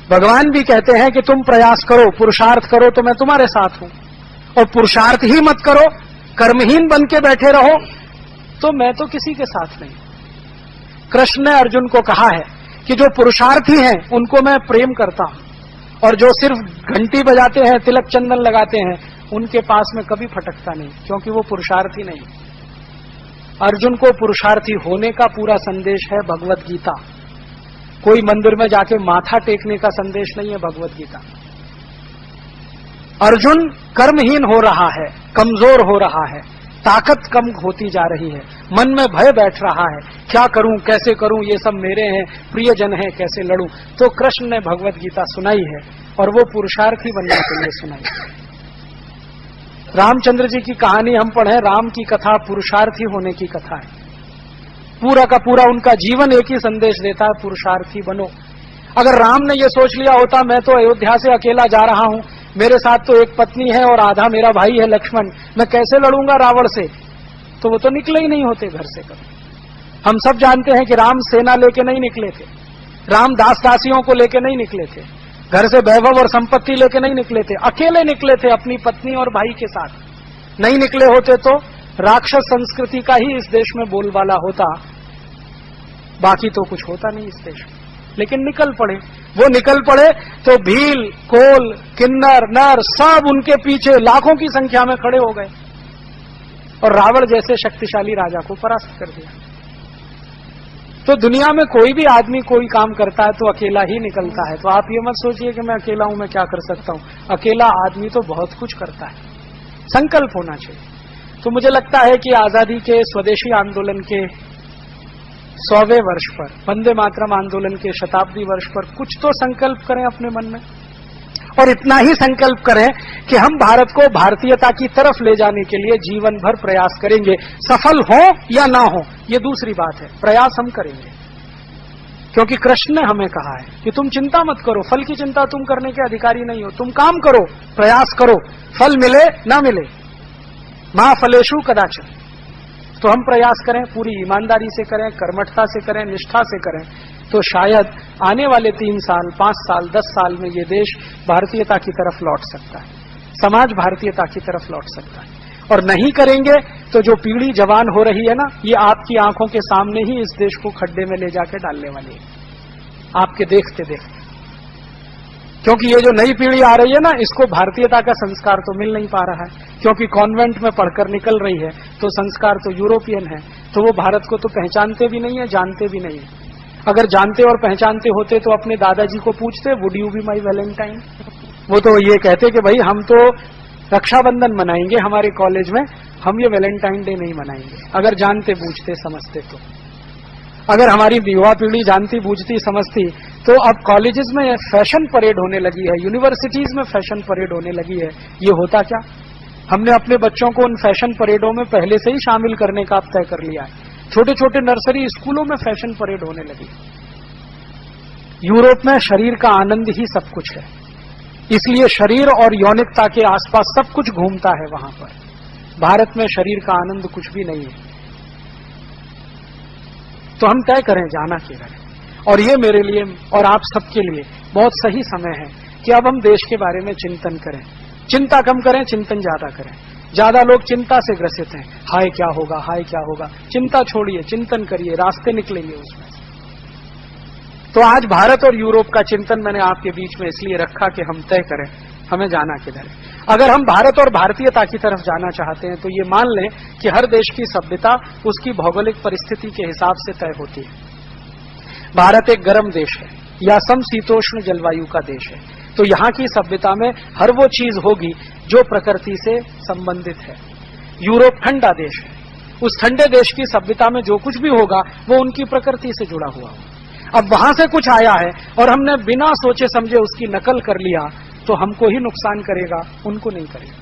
भगवान भी कहते हैं कि तुम प्रयास करो, पुरुषार्थ करो तो मैं तुम्हारे साथ हूं, और पुरुषार्थ ही मत करो, कर्महीन बन के बैठे रहो तो मैं तो किसी के साथ नहीं। कृष्ण ने अर्जुन को कहा है कि जो पुरुषार्थी हैं उनको मैं प्रेम करता हूं, और जो सिर्फ घंटी बजाते हैं, तिलक चंदन लगाते हैं, उनके पास में कभी फटकता नहीं, क्योंकि वो पुरुषार्थी नहीं। अर्जुन को पुरुषार्थी होने का पूरा संदेश है भगवत गीता। कोई मंदिर में जाके माथा टेकने का संदेश नहीं है भगवत गीता। अर्जुन कर्महीन हो रहा है, कमजोर हो रहा है, ताकत कम होती जा रही है, मन में भय बैठ रहा है, क्या करूं, कैसे करूं, ये सब मेरे हैं, प्रियजन है, कैसे लड़ूं। तो कृष्ण ने भगवत गीता सुनाई है, और वो पुरुषार्थी बनने के लिए सुनाई। रामचंद्र जी की कहानी हम पढ़े, राम की कथा पुरुषार्थी होने की कथा है। पूरा का पूरा उनका जीवन एक ही संदेश देता है, पुरुषार्थी बनो। अगर राम ने ये सोच लिया होता मैं तो अयोध्या से अकेला जा रहा हूं, मेरे साथ तो एक पत्नी है और आधा मेरा भाई है लक्ष्मण, मैं कैसे लड़ूंगा रावण से, तो वो तो निकले ही नहीं होते घर से कभी। हम सब जानते हैं कि राम सेना लेके नहीं निकले थे, राम दास दासियों को लेके नहीं निकले थे, घर से वैभव और संपत्ति लेके नहीं निकले थे, अकेले निकले थे अपनी पत्नी और भाई के साथ। नहीं निकले होते तो राक्षस संस्कृति का ही इस देश में बोलबाला होता, बाकी तो कुछ होता नहीं इस देश में। लेकिन निकल पड़े, वो निकल पड़े तो भील, कोल, किन्नर, नर सब उनके पीछे लाखों की संख्या में खड़े हो गए और रावण जैसे शक्तिशाली राजा को परास्त कर दिया। तो दुनिया में कोई भी आदमी कोई काम करता है तो अकेला ही निकलता है। तो आप ये मत सोचिए कि मैं अकेला हूं, मैं क्या कर सकता हूं। अकेला आदमी तो बहुत कुछ करता है, संकल्प होना चाहिए। तो मुझे लगता है कि आजादी के स्वदेशी आंदोलन के 100वें वर्ष पर, वंदे मातरम आंदोलन के शताब्दी वर्ष पर कुछ तो संकल्प करें अपने मन में, और इतना ही संकल्प करें कि हम भारत को भारतीयता की तरफ ले जाने के लिए जीवन भर प्रयास करेंगे। सफल हो या ना हो ये दूसरी बात है, प्रयास हम करेंगे। क्योंकि कृष्ण ने हमें कहा है कि तुम चिंता मत करो, फल की चिंता तुम करने के अधिकारी नहीं हो, तुम काम करो, प्रयास करो, फल मिले ना मिले, मा फलेषु कदाचन। तो हम प्रयास करें, पूरी ईमानदारी से करें, कर्मठता से करें, निष्ठा से करें, तो शायद आने वाले 3 साल, 5 साल, 10 साल में ये देश भारतीयता की तरफ लौट सकता है, समाज भारतीयता की तरफ लौट सकता है। और नहीं करेंगे तो जो पीढ़ी जवान हो रही है ना, ये आपकी आंखों के सामने ही इस देश को खड्डे में ले जाके डालने वाली है, आपके देखते देखते। क्योंकि ये जो नई पीढ़ी आ रही है ना, इसको भारतीयता का संस्कार तो मिल नहीं पा रहा है, क्योंकि कॉन्वेंट में पढ़कर निकल रही है, तो संस्कार तो यूरोपियन है, तो वो भारत को तो पहचानते भी नहीं है, जानते भी नहीं है। अगर जानते और पहचानते होते तो अपने दादाजी को पूछते, would you be my Valentine. वो तो ये कहते कि भाई हम तो रक्षाबंधन मनाएंगे हमारे कॉलेज में, हम ये वैलेंटाइन डे नहीं मनाएंगे। अगर जानते बूझते समझते तो, अगर हमारी युवा पीढ़ी जानती बूझती समझती तो अब कॉलेजेस में फैशन परेड होने लगी है, यूनिवर्सिटीज में फैशन परेड होने लगी है। ये होता क्या, हमने अपने बच्चों को उन फैशन परेडों में पहले से ही शामिल करने का तय कर लिया है। छोटे छोटे नर्सरी स्कूलों में फैशन परेड होने लगी। यूरोप में शरीर का आनंद ही सब कुछ है, इसलिए शरीर और यौनिकता के आसपास सब कुछ घूमता है वहां पर। भारत में शरीर का आनंद कुछ भी नहीं है। तो हम तय करें जाना किधर है, और ये मेरे लिए और आप सबके लिए बहुत सही समय है कि अब हम देश के बारे में चिंतन करें। चिंता कम करें, चिंतन ज्यादा करें। ज्यादा लोग चिंता से ग्रसित हैं, हाय क्या होगा, हाय क्या होगा। चिंता छोड़िए, चिंतन करिए, रास्ते निकलेंगे उसमें। तो आज भारत और यूरोप का चिंतन मैंने आपके बीच में इसलिए रखा कि हम तय करें हमें जाना किधर है। अगर हम भारत और भारतीयता की तरफ जाना चाहते हैं तो ये मान लें कि हर देश की सभ्यता उसकी भौगोलिक परिस्थिति के हिसाब से तय होती है। भारत एक गर्म देश है या समशीतोष्ण जलवायु का देश है, तो यहाँ की सभ्यता में हर वो चीज होगी जो प्रकृति से संबंधित है। यूरोप ठंडा देश है, उस ठंडे देश की सभ्यता में जो कुछ भी होगा वो उनकी प्रकृति से जुड़ा हुआ होगा। अब वहां से कुछ आया है और हमने बिना सोचे समझे उसकी नकल कर लिया तो हमको ही नुकसान करेगा, उनको नहीं करेगा।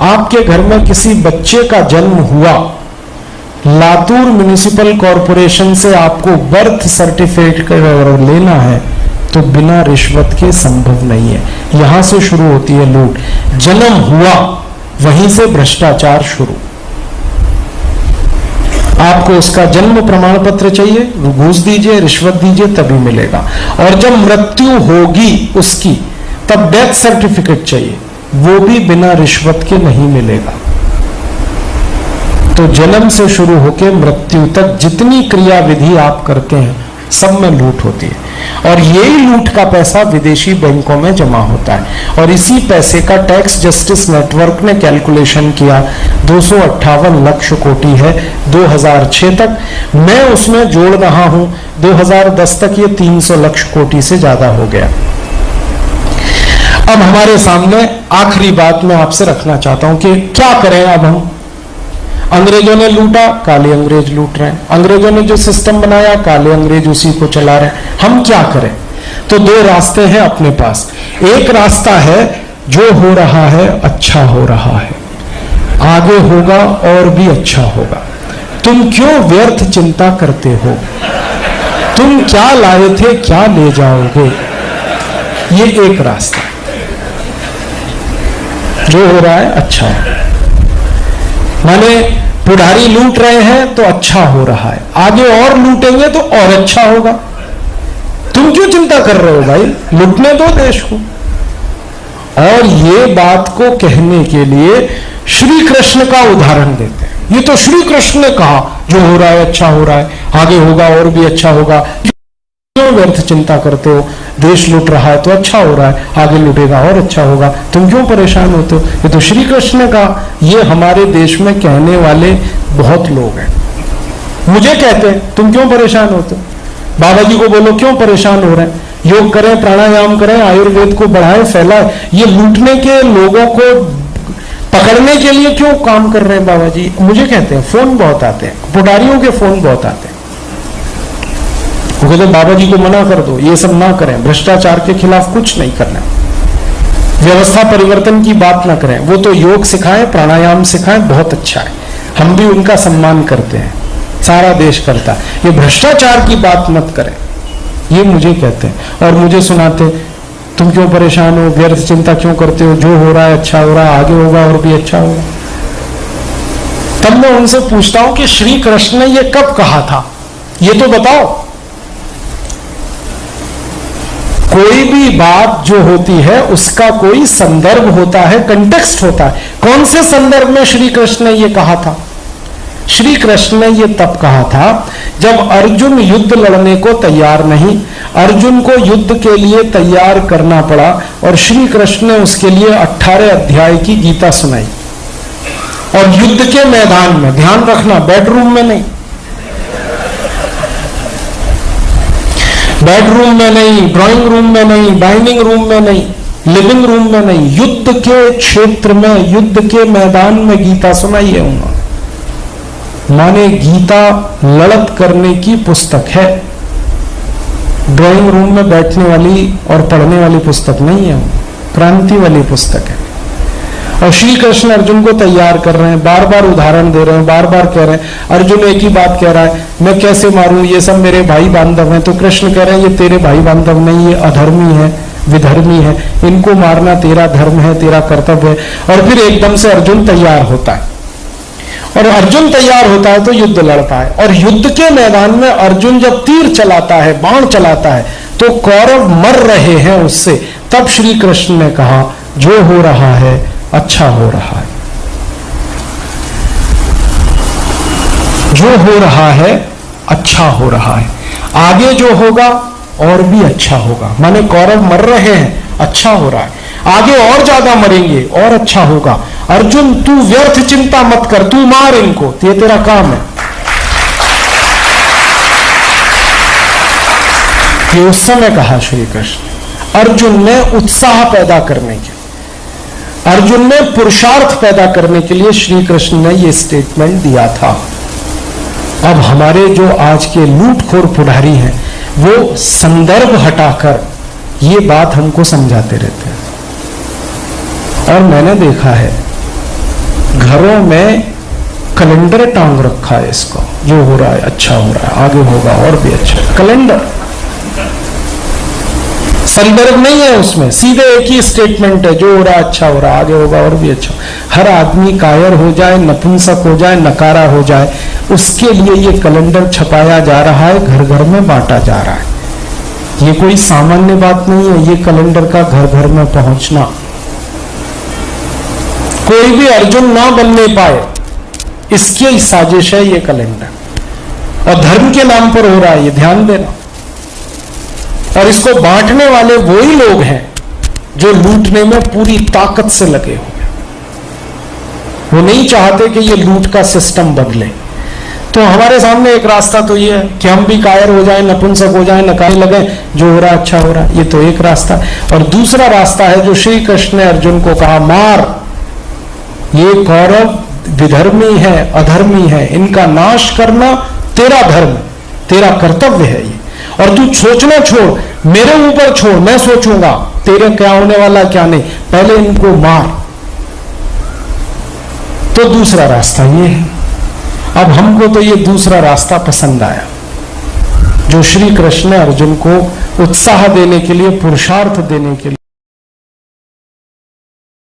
आपके घर में किसी बच्चे का जन्म हुआ, लातूर म्युनिसिपल कॉरपोरेशन से आपको बर्थ सर्टिफिकेट लेना है तो बिना रिश्वत के संभव नहीं है। यहां से शुरू होती है लूट। जन्म हुआ, वहीं से भ्रष्टाचार शुरू। आपको उसका जन्म प्रमाण पत्र चाहिए, घूस दीजिए, रिश्वत दीजिए, तभी मिलेगा। और जब मृत्यु होगी उसकी, तब डेथ सर्टिफिकेट चाहिए, वो भी बिना रिश्वत के नहीं मिलेगा। तो जन्म से शुरू होकर मृत्यु तक जितनी क्रिया विधि आप करते हैं सब में लूट होती है, और यही लूट का पैसा विदेशी बैंकों में जमा होता है। और इसी पैसे का टैक्स जस्टिस नेटवर्क ने कैलकुलेशन किया 258 लाख कोटि है 2006 तक। मैं उसमें जोड़ रहा हूं 2010 तक ये 300 लाख कोटि से ज्यादा हो गया। अब हमारे सामने आखिरी बात मैं आपसे रखना चाहता हूं कि क्या करें अब हम। अंग्रेजों ने लूटा, काले अंग्रेज लूट रहे हैं। अंग्रेजों ने जो सिस्टम बनाया, काले अंग्रेज उसी को चला रहे हैं। हम क्या करें? तो दो रास्ते हैं अपने पास। एक रास्ता है जो हो रहा है अच्छा हो रहा है, आगे होगा और भी अच्छा होगा। तुम क्यों व्यर्थ चिंता करते हो? तुम क्या लाए थे, क्या ले जाओगे? ये एक रास्ता है। जो हो रहा है अच्छा है, माने पुढ़ारी लूट रहे हैं तो अच्छा हो रहा है, आगे और लूटेंगे तो और अच्छा होगा। तुम क्यों चिंता कर रहे हो भाई, लूटने दो देश को। और ये बात को कहने के लिए श्री कृष्ण का उदाहरण देते हैं। ये तो श्री कृष्ण ने कहा जो हो रहा है अच्छा हो रहा है, आगे होगा और भी अच्छा होगा। क्यों व्यर्थ चिंता करते हो? देश लूट रहा है तो अच्छा हो रहा है, आगे लूटेगा और अच्छा होगा, तुम क्यों परेशान होते हो? ये तो श्री कृष्ण ने कहा। ये हमारे देश में कहने वाले बहुत लोग हैं। मुझे कहते हैं तुम क्यों परेशान होते हो? बाबा जी को बोलो क्यों परेशान हो रहे हैं? योग करें, प्राणायाम करें, आयुर्वेद को बढ़ाएं, फैलाएं। ये लूटने के लोगों को पकड़ने के लिए क्यों काम कर रहे हैं बाबा जी? मुझे कहते हैं, फोन बहुत आते हैं, पुजारियों के फोन बहुत आते हैं। वो कहते बाबा जी को मना कर दो, ये सब ना करें, भ्रष्टाचार के खिलाफ कुछ नहीं करना, व्यवस्था परिवर्तन की बात ना करें। वो तो योग सिखाएं, प्राणायाम सिखाएं, बहुत अच्छा है, हम भी उनका सम्मान करते हैं, सारा देश करता है। ये भ्रष्टाचार की बात मत करें, ये मुझे कहते हैं और मुझे सुनाते तुम क्यों परेशान हो, व्यर्थ चिंता क्यों करते हो, जो हो रहा है अच्छा हो रहा है, आगे होगा और भी अच्छा होगा। तब मैं उनसे पूछता हूं कि श्री कृष्ण ने ये कब कहा था, ये तो बताओ। कोई भी बात जो होती है उसका कोई संदर्भ होता है, कंटेक्स्ट होता है। कौन से संदर्भ में श्री कृष्ण ने यह कहा था? श्री कृष्ण ने यह तब कहा था जब अर्जुन युद्ध लड़ने को तैयार नहीं, अर्जुन को युद्ध के लिए तैयार करना पड़ा और श्री कृष्ण ने उसके लिए 18 अध्याय की गीता सुनाई। और युद्ध के मैदान में, ध्यान रखना, बेडरूम में नहीं, बेडरूम में नहीं, ड्राइंग रूम में नहीं, डाइनिंग रूम में नहीं, लिविंग रूम में नहीं, युद्ध के क्षेत्र में, युद्ध के मैदान में गीता सुनाई है उन्होंने। माने गीता लड़त करने की पुस्तक है, ड्राइंग रूम में बैठने वाली और पढ़ने वाली पुस्तक नहीं है, क्रांति वाली पुस्तक है। और श्री कृष्ण अर्जुन को तैयार कर रहे हैं, बार बार उदाहरण दे रहे हैं, बार बार कह रहे हैं। अर्जुन एक ही बात कह रहा है, मैं कैसे मारूं, ये सब मेरे भाई बांधव हैं। तो कृष्ण कह रहे हैं ये तेरे भाई बांधव नहीं, ये अधर्मी है, विधर्मी है, इनको मारना तेरा धर्म है, तेरा कर्तव्य है। और फिर एकदम से अर्जुन तैयार होता है, और अर्जुन तैयार होता है तो युद्ध लड़ता है। और युद्ध के मैदान में अर्जुन जब तीर चलाता है, बाण चलाता है, तो कौरव मर रहे हैं उससे। तब श्री कृष्ण ने कहा जो हो रहा है अच्छा हो रहा है, जो हो रहा है अच्छा हो रहा है, आगे जो होगा और भी अच्छा होगा। माने कौरव मर रहे हैं, अच्छा हो रहा है, आगे और ज्यादा मरेंगे और अच्छा होगा। अर्जुन तू व्यर्थ चिंता मत कर, तू मार इनको, ये तेरा काम है। ये उस समय कहा श्री कृष्ण। अर्जुन ने उत्साह पैदा करने के, अर्जुन ने पुरुषार्थ पैदा करने के लिए श्री कृष्ण ने यह स्टेटमेंट दिया था। अब हमारे जो आज के लूटखोर पुढ़ारी हैं वो संदर्भ हटाकर ये बात हमको समझाते रहते हैं। और मैंने देखा है घरों में कैलेंडर टांग रखा है इसको, जो हो रहा है अच्छा हो रहा है, आगे होगा और भी अच्छा। कैलेंडर, संदर्भ नहीं है उसमें, सीधे एक ही स्टेटमेंट है, जो हो रहा है अच्छा हो रहा है, आगे होगा और भी अच्छा। हर आदमी कायर हो जाए, नपुंसक हो जाए, नकारा हो जाए, उसके लिए ये कैलेंडर छपाया जा रहा है, घर घर में बांटा जा रहा है। ये कोई सामान्य बात नहीं है, ये कैलेंडर का घर घर में पहुंचना। कोई भी अर्जुन ना बनने पाए, इसकी साजिश है ये कैलेंडर। और धर्म के नाम पर हो रहा है, ये ध्यान देना। और इसको बांटने वाले वही लोग हैं जो लूटने में पूरी ताकत से लगे हुए। वो नहीं चाहते कि ये लूट का सिस्टम बदले। तो हमारे सामने एक रास्ता तो ये है कि हम भी कायर हो जाएं, नपुंसक हो जाएं, नकारे लगे, जो हो रहा है अच्छा हो रहा है। ये तो एक रास्ता। और दूसरा रास्ता है जो श्री कृष्ण ने अर्जुन को कहा, मार, ये कौरव विधर्मी है, अधर्मी है, इनका नाश करना तेरा धर्म, तेरा कर्तव्य है ये। और तू सोचना छोड़, मेरे ऊपर छोड़, मैं सोचूंगा तेरे क्या होने वाला क्या नहीं, पहले इनको मार। तो दूसरा रास्ता ये है। अब हमको तो ये दूसरा रास्ता पसंद आया, जो श्री कृष्ण ने अर्जुन को उत्साह देने के लिए, पुरुषार्थ देने के लिए